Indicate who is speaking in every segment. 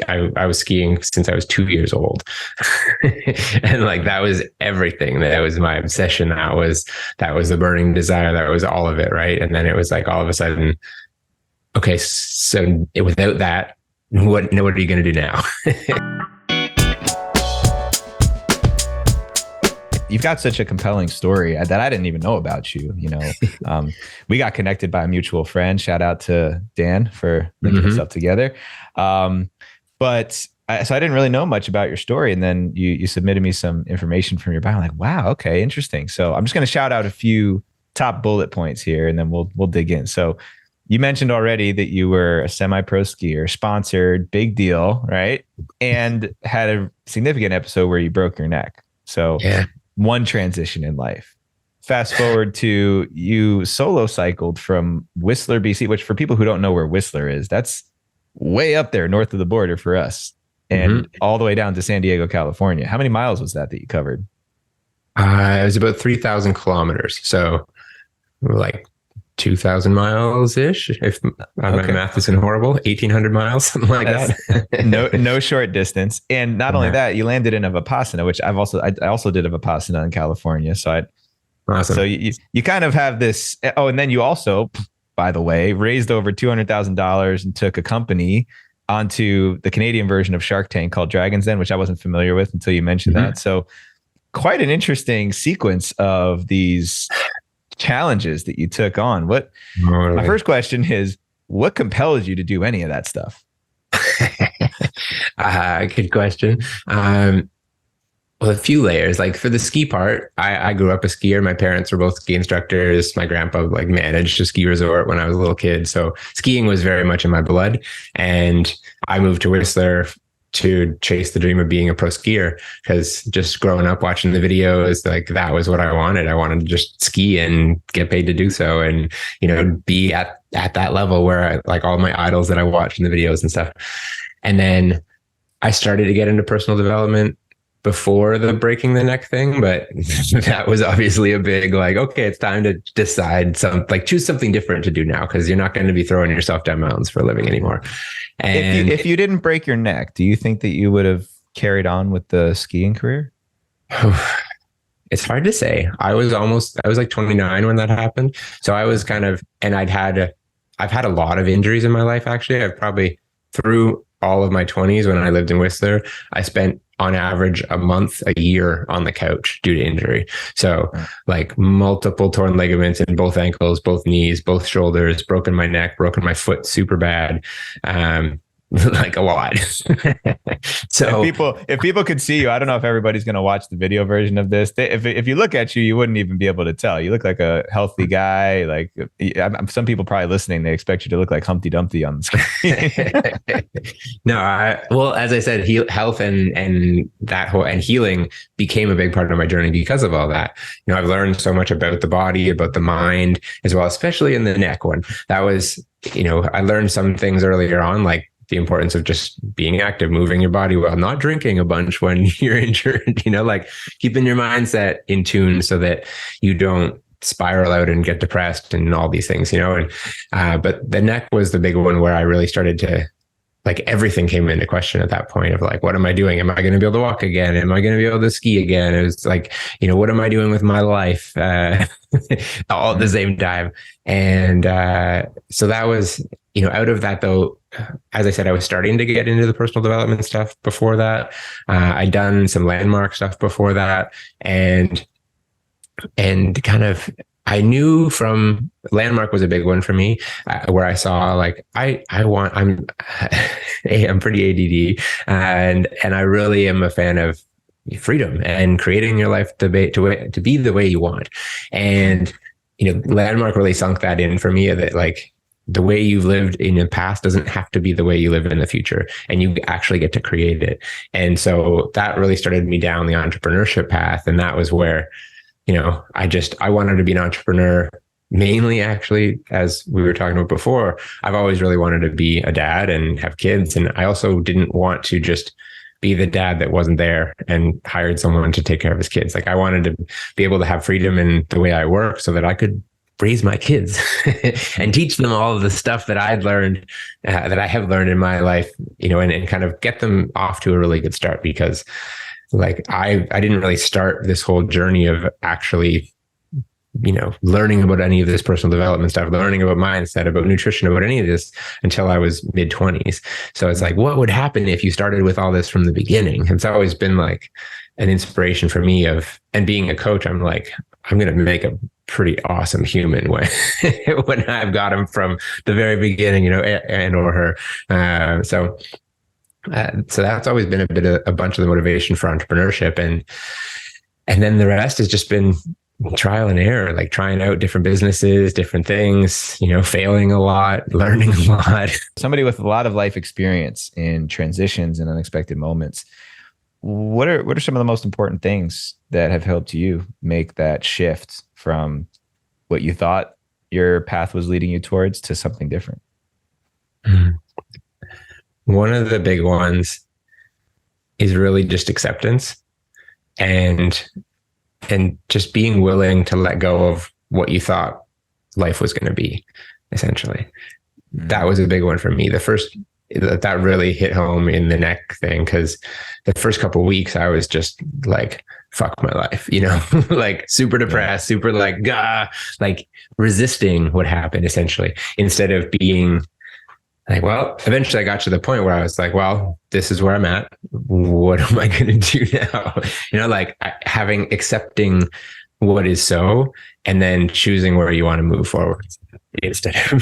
Speaker 1: I was skiing since I was 2 years old. And like, that was everything. That was my obsession. That was the burning desire. That was all of it. Right. And then it was like, all of a sudden, okay, so without that, what are you going to do now?
Speaker 2: You've got such a compelling story that I didn't even know about you. We got connected by a mutual friend. Shout out to Dan for linking us up together. So I didn't really know much about your story. And then you submitted me some information from your bio. I'm like, wow, okay, interesting. So I'm just going to shout out a few top bullet points here, and then we'll dig in. So you mentioned already that you were a semi-pro skier, sponsored, big deal, right? And had a significant episode where you broke your neck. So yeah. One transition in life. Fast forward to you solo cycled from Whistler, BC, which for people who don't know where Whistler is, that's way up there north of the border for us, and all the way down to San Diego, California. How many miles was that you covered?
Speaker 1: It was about 3,000 kilometers. So like 2,000 miles ish. If my math isn't horrible, 1,800 miles, something like that.
Speaker 2: no short distance. And not only that, you landed in a Vipassana, which I also did a Vipassana in California. So
Speaker 1: awesome.
Speaker 2: So you kind of have this. Oh, and then you also, by the way, raised over $200,000 and took a company onto the Canadian version of Shark Tank called Dragon's Den, which I wasn't familiar with until you mentioned that. So quite an interesting sequence of these challenges that you took on. My first question is, what compels you to do any of that stuff?
Speaker 1: Good question. Well, a few layers. Like for the ski part, I grew up a skier. My parents were both ski instructors. My grandpa like managed a ski resort when I was a little kid. So skiing was very much in my blood. And I moved to Whistler to chase the dream of being a pro skier, because just growing up watching the videos, like that was what I wanted. I wanted to just ski and get paid to do so, and be at that level where like all my idols that I watched in the videos and stuff. And then I started to get into personal development before the breaking the neck thing, but that was obviously a big like, okay, it's time to decide choose something different to do now, because you're not going to be throwing yourself down mountains for a living anymore. And
Speaker 2: if you didn't break your neck, do you think that you would have carried on with the skiing career?
Speaker 1: It's hard to say. I was like 29 when that happened. So I was and I've had a lot of injuries in my life. Actually, I've probably through all of my 20s when I lived in Whistler, I spent on average a month a year on the couch due to injury. So like multiple torn ligaments in both ankles, both knees, both shoulders, broken my neck, broken my foot super bad. Like a lot. So
Speaker 2: if people could see you, I don't know if everybody's going to watch the video version of this. If you look at you, you wouldn't even be able to tell. You look like a healthy guy. Like some people probably listening, they expect you to look like Humpty Dumpty on the screen.
Speaker 1: No, well, as I said, health and that whole and healing became a big part of my journey because of all that. I've learned so much about the body, about the mind as well, especially in the neck one. That was, I learned some things earlier on, like the importance of just being active, moving your body well, not drinking a bunch when you're injured, like keeping your mindset in tune so that you don't spiral out and get depressed and all these things, but the neck was the big one where I really started to, like, everything came into question at that point of like, what am I doing? Am I going to be able to walk again? Am I going to be able to ski again? It was like, what am I doing with my life? All at the same time. And so that was, out of that though, as I said, I was starting to get into the personal development stuff before that. I'd done some landmark stuff before that, and kind of, I knew from landmark was a big one for me, where I saw like, I'm pretty ADD, and I really am a fan of freedom and creating your life to be the way you want. And, landmark really sunk that in for me, that like, the way you've lived in the past doesn't have to be the way you live in the future, and you actually get to create it. And so that really started me down the entrepreneurship path. And that was where, I wanted to be an entrepreneur mainly, actually, as we were talking about before. I've always really wanted to be a dad and have kids. And I also didn't want to just be the dad that wasn't there and hired someone to take care of his kids. Like, I wanted to be able to have freedom in the way I work so that I could raise my kids and teach them all of the stuff that I'd learned, that I have learned in my life, and kind of get them off to a really good start. Because like I didn't really start this whole journey of actually, learning about any of this personal development stuff, learning about mindset, about nutrition, about any of this until I was mid-20s. So it's like, what would happen if you started with all this from the beginning? It's always been like an inspiration for me and being a coach, I'm like, I'm going to make a pretty awesome human when I've got them from the very beginning, and or her. So that's always been a bunch of the motivation for entrepreneurship. And then the rest has just been trial and error, like trying out different businesses, different things, failing a lot, learning a lot.
Speaker 2: Somebody with a lot of life experience in transitions and unexpected moments, what are some of the most important things that have helped you make that shift from what you thought your path was leading you towards to something different?
Speaker 1: One of the big ones is really just acceptance and just being willing to let go of what you thought life was going to be, essentially. That was a big one for me. That really hit home in the neck thing, because the first couple of weeks I was just like, fuck my life, like super depressed, super like resisting what happened, essentially, instead of being like, well, eventually I got to the point where I was like, well, this is where I'm at. What am I going to do now? Like accepting what is so, and then choosing where you want to move forward instead of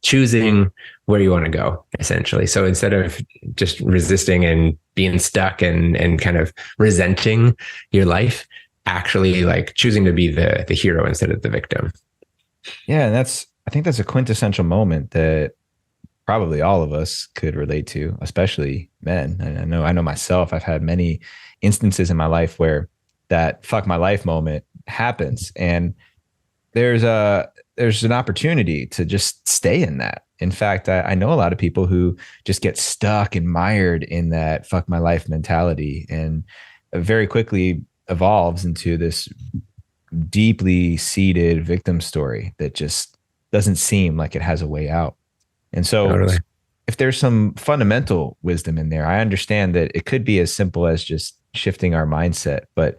Speaker 1: choosing where you want to go, essentially. So instead of just resisting and being stuck and kind of resenting your life, actually like choosing to be the hero instead of the victim.
Speaker 2: Yeah. And I think that's a quintessential moment that probably all of us could relate to, especially men. And I know myself, I've had many instances in my life where that fuck my life moment happens. And there's an opportunity to just stay in that. In fact, I know a lot of people who just get stuck and mired in that fuck my life mentality, and very quickly evolves into this deeply seated victim story that just doesn't seem like it has a way out. And so totally. If there's some fundamental wisdom in there, I understand that it could be as simple as just shifting our mindset. But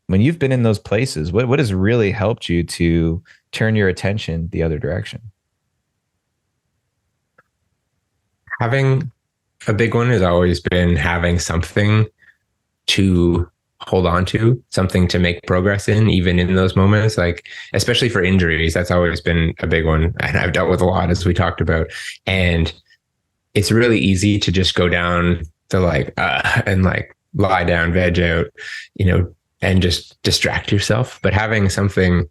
Speaker 2: when you've been in those places, what has really helped you to turn your attention the other direction?
Speaker 1: Having a big one has always been having something to hold on to, something to make progress in, even in those moments, like especially for injuries. That's always been a big one. And I've dealt with a lot, as we talked about. And it's really easy to just go down to and lie down, veg out, and just distract yourself. But having something,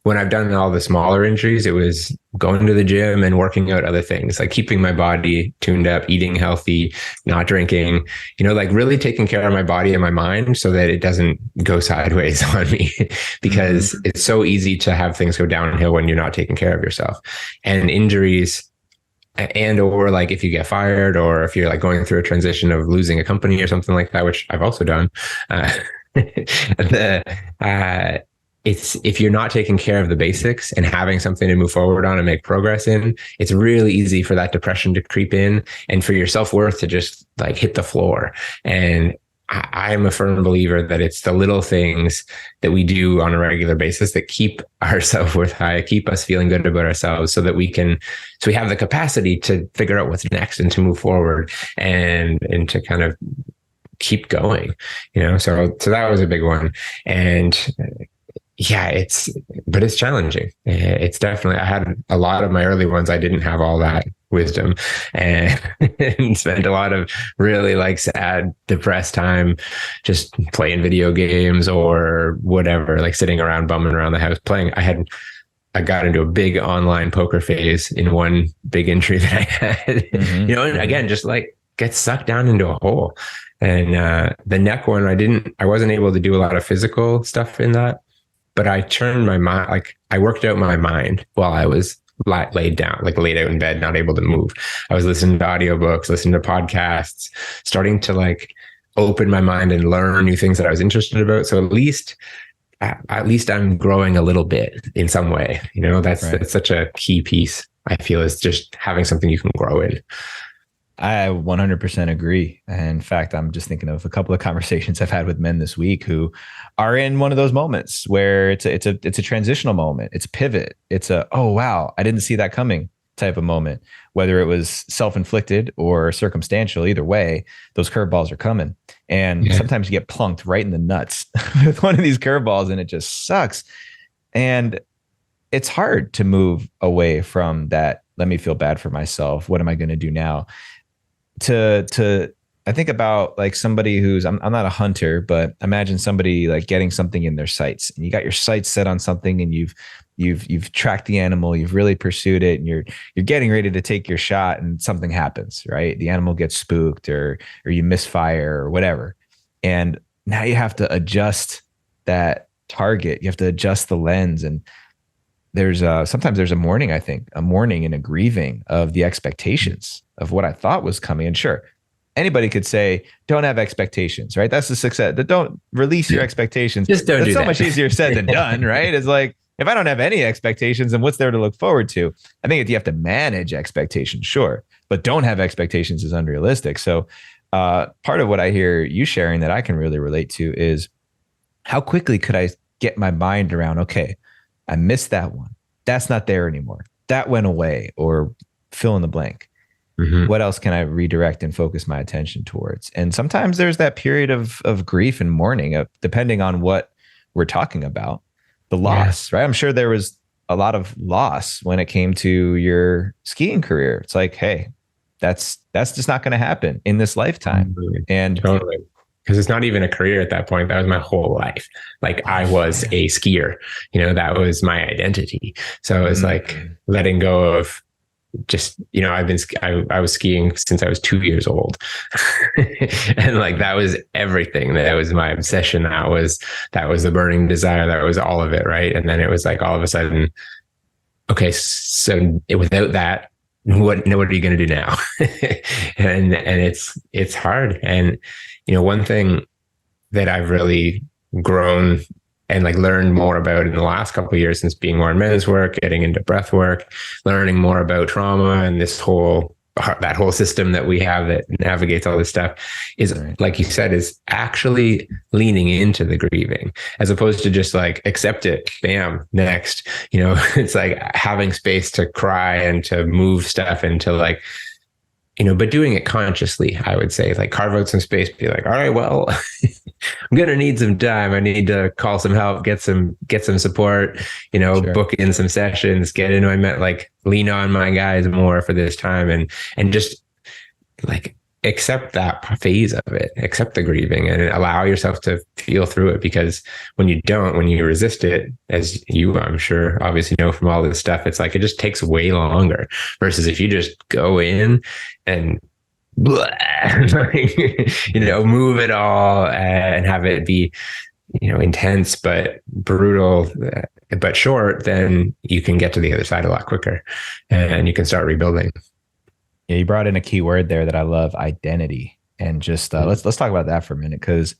Speaker 1: when I've done all the smaller injuries, it was going to the gym and working out other things, like keeping my body tuned up, eating healthy, not drinking, like really taking care of my body and my mind so that it doesn't go sideways on me, because it's so easy to have things go downhill when you're not taking care of yourself. And injuries, and or like if you get fired, or if you're like going through a transition of losing a company or something like that, which I've also done, it's if you're not taking care of the basics and having something to move forward on and make progress in, it's really easy for that depression to creep in and for your self-worth to just like hit the floor. And I am a firm believer that it's the little things that we do on a regular basis that keep our self-worth high, keep us feeling good about ourselves, so that we have the capacity to figure out what's next and to move forward and to kind of keep going, so that was a big one. And yeah, it's challenging. It's definitely, I had a lot of my early ones, I didn't have all that wisdom, and spent a lot of really like sad, depressed time just playing video games or whatever, like sitting around bumming around the house playing. I got into a big online poker phase in one big injury that I had, and again, just like get sucked down into a hole. And the neck one, I wasn't able to do a lot of physical stuff in that. But I turned my mind, like I worked out my mind while I was laid down, like laid out in bed, not able to move. I was listening to audiobooks, listening to podcasts, starting to like open my mind and learn new things that I was interested about. So at least at least I'm growing a little bit in some way. That's
Speaker 2: Right.
Speaker 1: such a key piece, I feel, is just having something you can grow in.
Speaker 2: I 100% agree. In fact, I'm just thinking of a couple of conversations I've had with men this week who are in one of those moments where it's a transitional moment. It's a pivot. It's a, oh wow, I didn't see that coming type of moment. Whether it was self-inflicted or circumstantial, either way, those curveballs are coming. And
Speaker 1: Yeah.
Speaker 2: sometimes you get plunked right in the nuts with one of these curveballs, and it just sucks. And it's hard to move away from that. Let me feel bad for myself. What am I going to do now? To I think about like somebody who's I'm not a hunter, but imagine somebody like getting something in their sights, and you got your sights set on something, and you've tracked the animal, you've really pursued it, and you're getting ready to take your shot, and something happens, right? The animal gets spooked, or you misfire or whatever, and now you have to adjust that target. You have to adjust the lens, and there's sometimes there's a mourning, I think, a mourning and a grieving of the expectations of what I thought was coming. And sure, anybody could say, don't have expectations, right? That's the success. Don't release your expectations.
Speaker 1: Just don't
Speaker 2: That's
Speaker 1: do
Speaker 2: so
Speaker 1: that.
Speaker 2: much easier said than done, right? It's like, if I don't have any expectations, then what's there to look forward to? I think you have to manage expectations, sure, but don't have expectations is unrealistic. So part of what I hear you sharing that I can really relate to is how quickly could I get my mind around, okay, I missed that one. That's not there anymore. That went away, or fill in the blank.
Speaker 1: Mm-hmm.
Speaker 2: What else can I redirect and focus my attention towards? And sometimes there's that period of grief and mourning, depending on what we're talking about, the loss, right? I'm sure there was a lot of loss when it came to your skiing career. It's like, hey, that's just not going to happen in this lifetime. And
Speaker 1: totally. Because it's not even a career at that point. That was my whole life. Like I was a skier, that was my identity. So it's like letting go of just, I was skiing since I was 2 years old. And like, that was everything. That was my obsession. That was the burning desire. That was all of it. Right. And then it was like, all of a sudden, okay, so without that, what are you going to do now? and it's hard. And one thing that I've really grown and like learned more about in the last couple of years, since being more in men's work, getting into breath work, learning more about trauma and that whole system that we have that navigates all this stuff, is right. Like you said, is actually leaning into the grieving, as opposed to just like accept it, bam, next. It's like having space to cry and to move stuff and to like, but doing it consciously. I would say, like, carve out some space, be like, all right, well, I'm gonna need some time. I need to call some help, get some support, sure. Book in some sessions, get into like lean on my guys more for this time, and just like accept that phase of it, accept the grieving, and allow yourself to feel through it. Because when you resist it, as you, I'm sure, obviously know from all this stuff, it's like it just takes way longer, versus if you just go in and blah, move it all and have it be, intense but brutal but short, then you can get to the other side a lot quicker and you can start rebuilding.
Speaker 2: Yeah, you brought in a key word there that I love, identity. And just let's talk about that for a minute, because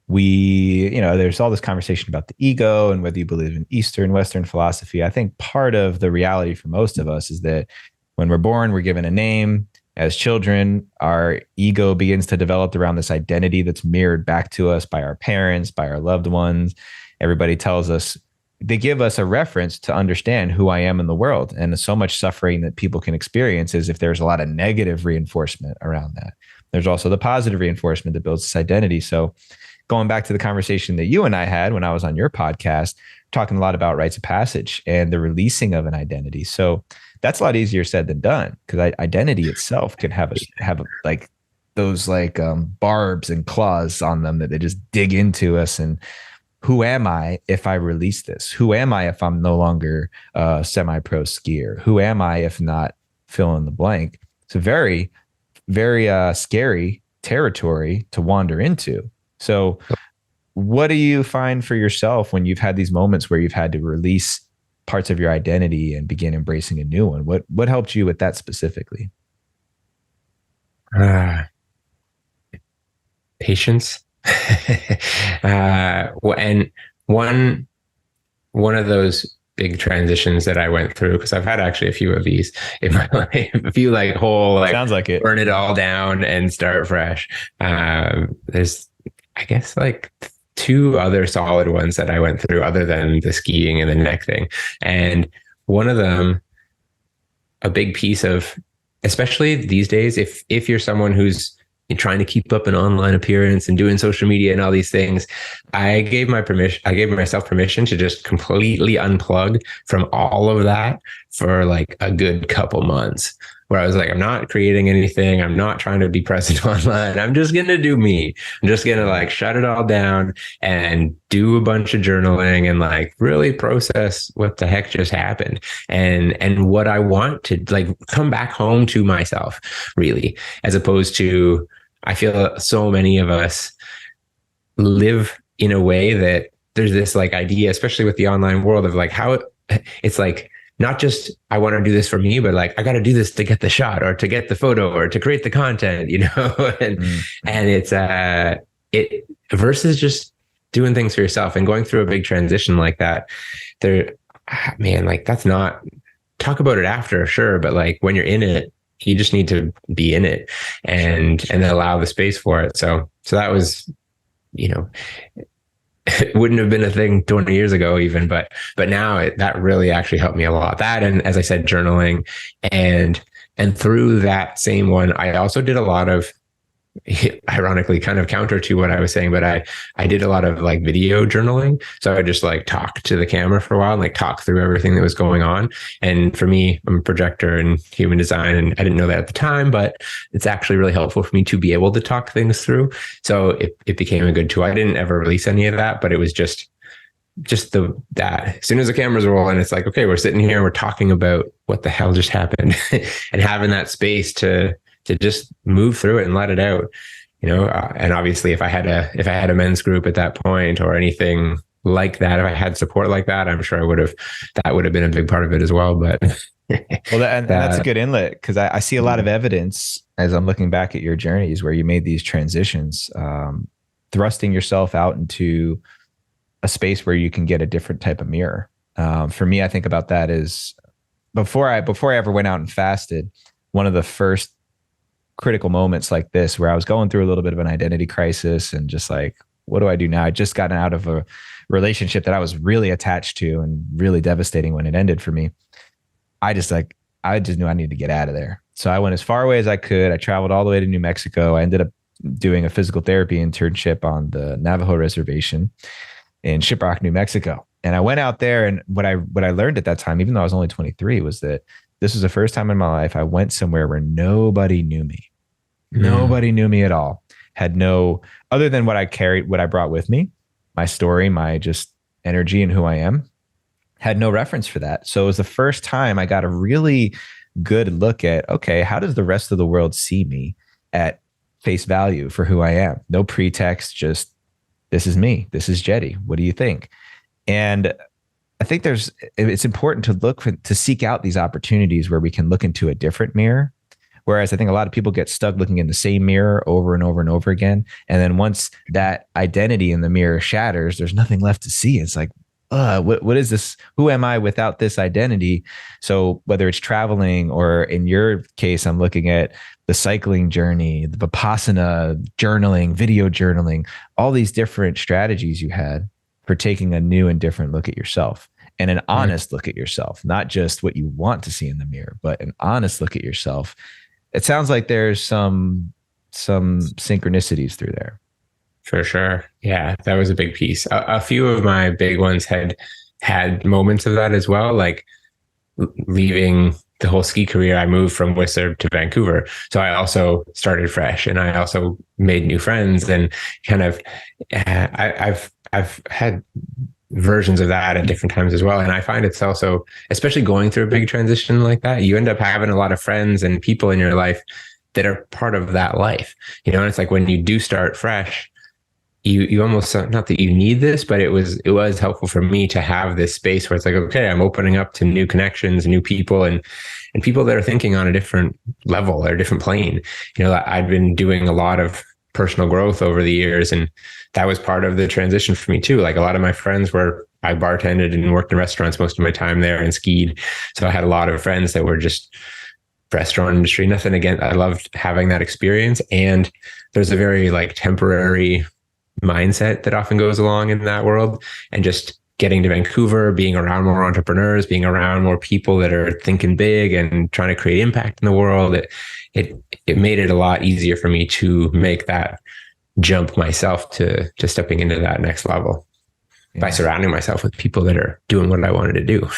Speaker 2: there's all this conversation about the ego and whether you believe in Eastern, Western philosophy. I think part of the reality for most of us is that when we're born, we're given a name. As children, our ego begins to develop around this identity that's mirrored back to us by our parents, by our loved ones. Everybody tells us, they give us a reference to understand who I am in the world. And so much suffering that people can experience is if there's a lot of negative reinforcement around that. There's also the positive reinforcement that builds this identity. So going back to the conversation that you and I had when I was on your podcast, talking a lot about rites of passage and the releasing of an identity. So that's a lot easier said than done, because identity itself can have like those like barbs and claws on them that they just dig into us. And who am I if I release this? Who am I if I'm no longer a semi-pro skier? Who am I if not fill in the blank? It's a very, very scary territory to wander into. So what do you find for yourself when you've had these moments where you've had to release parts of your identity and begin embracing a new one? What helped you with that specifically?
Speaker 1: Patience. And one one of those big transitions that I went through, because I've had actually a few of these in my life, a few like whole like
Speaker 2: Sounds like it.
Speaker 1: burn it all down and start fresh. There's I guess like two other solid ones that I went through other than the skiing and the neck thing. And one of them, a big piece of, especially these days, if you're someone who's trying to keep up an online appearance and doing social media and all these things, I gave myself permission to just completely unplug from all of that for like a good couple months, where I was like, I'm not creating anything. I'm not trying to be present online. I'm just going to do me. I'm just going to like shut it all down and do a bunch of journaling and like really process what the heck just happened and what I want to like come back home to myself, really, as opposed to, I feel so many of us live in a way that there's this like idea, especially with the online world, of like how it's like, not just I want to do this for me, but like I got to do this to get the shot or to get the photo or to create the content, you know. And it's it versus just doing things for yourself and going through a big transition like that. There, man, like that's not, talk about it after, sure, but like when you're in it, you just need to be in it and allow the space for it. So that was, you know, it wouldn't have been a thing 20 years ago even, but now that really actually helped me a lot. That, and as I said, journaling, and through that same one, I also did a lot of, ironically, kind of counter to what I was saying, but I did a lot of like video journaling. So I would just like talk to the camera for a while and like talk through everything that was going on. And for me, I'm a projector in human design, and I didn't know that at the time, but it's actually really helpful for me to be able to talk things through. So it became a good tool. I didn't ever release any of that, but it was just that as soon as the cameras roll and it's like, okay, we're sitting here and we're talking about what the hell just happened and having that space to just move through it and let it out, you know. And obviously if I had a men's group at that point or anything like that, if I had support like that, I'm sure that would have been a big part of it as well. But
Speaker 2: well, and that's a good inlet, because I see a lot of evidence as I'm looking back at your journeys where you made these transitions, thrusting yourself out into a space where you can get a different type of mirror. For me, I think about that as before I ever went out and fasted, one of the first critical moments like this, where I was going through a little bit of an identity crisis and just like, what do I do now? I just gotten out of a relationship that I was really attached to and really devastating when it ended for me. I just knew I needed to get out of there. So I went as far away as I could. I traveled all the way to New Mexico. I ended up doing a physical therapy internship on the Navajo reservation in Shiprock, New Mexico. And I went out there, and what I learned at that time, even though I was only 23, was that this was the first time in my life I went somewhere where nobody knew me. Nobody knew me at all. Had no, other than what I carried, what I brought with me, my story, my just energy and who I am, had no reference for that. So it was the first time I got a really good look at, okay, how does the rest of the world see me at face value for who I am? No pretext, just this is me. This is Jetty. What do you think? And I think it's important to seek out these opportunities where we can look into a different mirror. Whereas I think a lot of people get stuck looking in the same mirror over and over and over again. And then once that identity in the mirror shatters, there's nothing left to see. It's like, what is this? Who am I without this identity? So whether it's traveling, or in your case, I'm looking at the cycling journey, the Vipassana, journaling, video journaling, all these different strategies you had for taking a new and different look at yourself, and an honest look at yourself, not just what you want to see in the mirror, but an honest look at yourself. It sounds like there's some synchronicities through there.
Speaker 1: For sure. Yeah, that was a big piece. A few of my big ones had moments of that as well, like leaving the whole ski career. I moved from Whistler to Vancouver. So I also started fresh, and I also made new friends, and kind of, I've had versions of that at different times as well. And I find it's also, especially going through a big transition like that, you end up having a lot of friends and people in your life that are part of that life, you know. And it's like when you do start fresh, you almost, not that you need this, but it was helpful for me to have this space where it's like, okay, I'm opening up to new connections, new people, and people that are thinking on a different level or a different plane. You know, I'd been doing a lot of personal growth over the years. And that was part of the transition for me too. Like a lot of my friends I bartended and worked in restaurants most of my time there and skied. So I had a lot of friends that were just restaurant industry. Nothing again. I loved having that experience. And there's a very like temporary mindset that often goes along in that world. And just getting to Vancouver, being around more entrepreneurs, being around more people that are thinking big and trying to create impact in the world, it made it a lot easier for me to make that jump myself to stepping into that next level by surrounding myself with people that are doing what I wanted to do.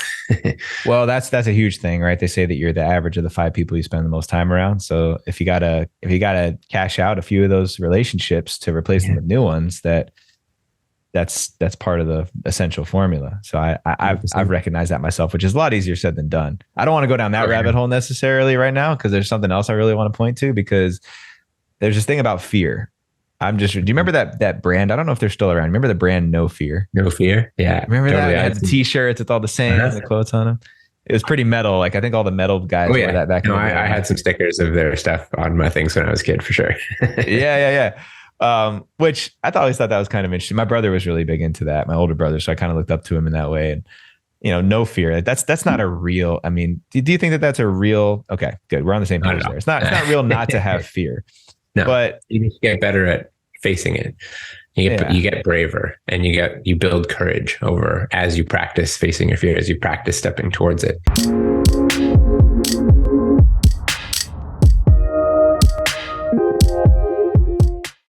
Speaker 2: Well, that's a huge thing, right? They say that you're the average of the 5 people you spend the most time around. So if you gotta cash out a few of those relationships to replace them with new ones, that's part of the essential formula. So I've recognized that myself, which is a lot easier said than done. I don't want to go down that rabbit hole necessarily right now, because there's something else I really want to point to, because there's this thing about fear. Do you remember that brand? I don't know if they're still around. Remember the brand No Fear?
Speaker 1: No Fear. Yeah.
Speaker 2: Remember totally. That? It had the t-shirts with all the sayings, the quotes on them. It was pretty metal. Like I think all the metal guys wore that back in the day.
Speaker 1: I had some stickers of their stuff on my things when I was a kid for sure.
Speaker 2: Yeah. Which I always thought that was kind of interesting. My brother was really big into that, my older brother. So I kind of looked up to him in that way. And, No Fear. That's not a real, I mean, do you think that that's a real, okay, good. We're on the same page there. It's not real not to have fear.
Speaker 1: No,
Speaker 2: but
Speaker 1: you just get better at facing it. You get braver, and you build courage as you practice facing your fear, as you practice stepping towards it.